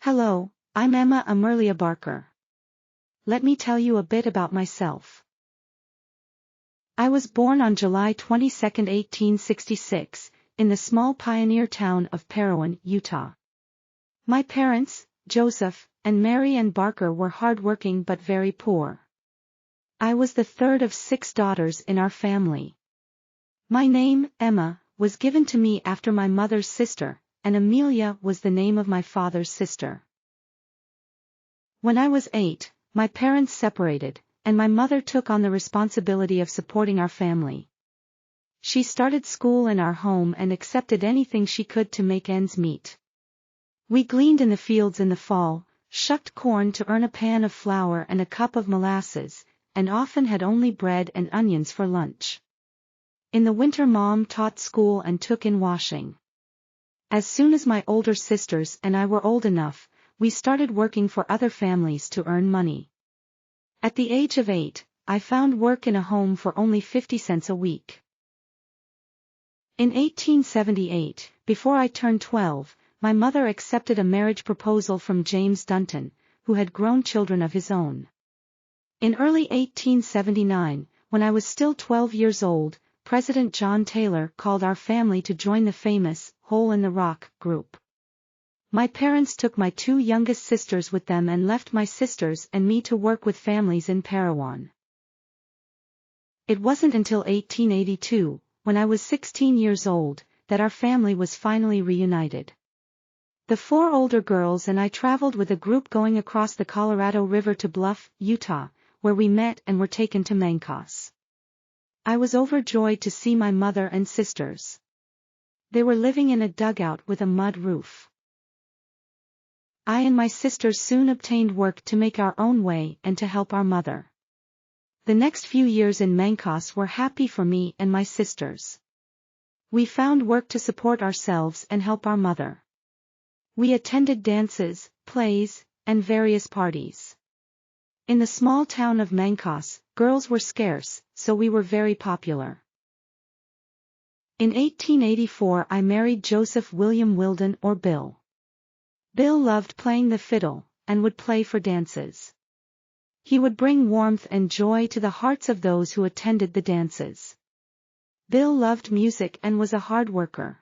Hello, I'm Amelia Barker. Let me tell you a bit about myself. I was born on July 22, 1866, in the small pioneer town of Parowan, Utah. My parents, Joseph and Mary Ann Barker, were hardworking but very poor. I was the third of 6 daughters in our family. My name, Emma, was given to me after my mother's sister, and Amelia was the name of my father's sister. When I was 8, my parents separated, and my mother took on the responsibility of supporting our family. She started school in our home and accepted anything she could to make ends meet. We gleaned in the fields in the fall, shucked corn to earn a pan of flour and a cup of molasses, and often had only bread and onions for lunch. In the winter, Mom taught school and took in washing. As soon as my older sisters and I were old enough, we started working for other families to earn money. At the age of 8, I found work in a home for only 50 cents a week. In 1878, before I turned 12, my mother accepted a marriage proposal from James Dunton, who had grown children of his own. In early 1879, when I was still 12 years old, President John Taylor called our family to join the famous Hole in the Rock group. My parents took my 2 youngest sisters with them and left my sisters and me to work with families in Parowan. It wasn't until 1882, when I was 16 years old, that our family was finally reunited. The 4 older girls and I traveled with a group going across the Colorado River to Bluff, Utah, where we met and were taken to Mancos. I was overjoyed to see my mother and sisters. They were living in a dugout with a mud roof. I and my sisters soon obtained work to make our own way and to help our mother. The next few years in Mancos were happy for me and my sisters. We found work to support ourselves and help our mother. We attended dances, plays, and various parties. In the small town of Mancos, girls were scarce, so we were very popular. In 1884 I married Joseph William Wilden, or Bill. Bill loved playing the fiddle, and would play for dances. He would bring warmth and joy to the hearts of those who attended the dances. Bill loved music and was a hard worker.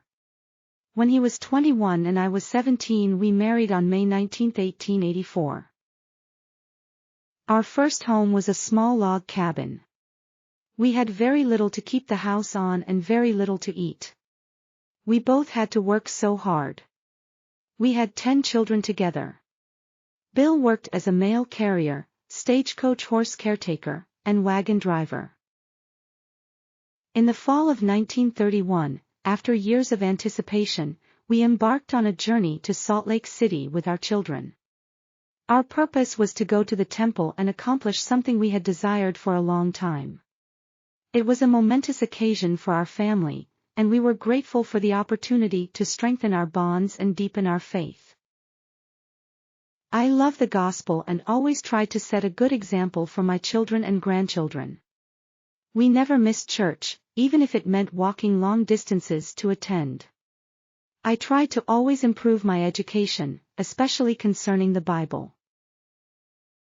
When he was 21 and I was 17, we married on May 19, 1884. Our first home was a small log cabin. We had very little to keep the house on and very little to eat. We both had to work so hard. We had 10 children together. Bill worked as a mail carrier, stagecoach horse caretaker, and wagon driver. In the fall of 1931, after years of anticipation, we embarked on a journey to Salt Lake City with our children. Our purpose was to go to the temple and accomplish something we had desired for a long time. It was a momentous occasion for our family, and we were grateful for the opportunity to strengthen our bonds and deepen our faith. I love the gospel and always try to set a good example for my children and grandchildren. We never missed church, even if it meant walking long distances to attend. I try to always improve my education, especially concerning the Bible.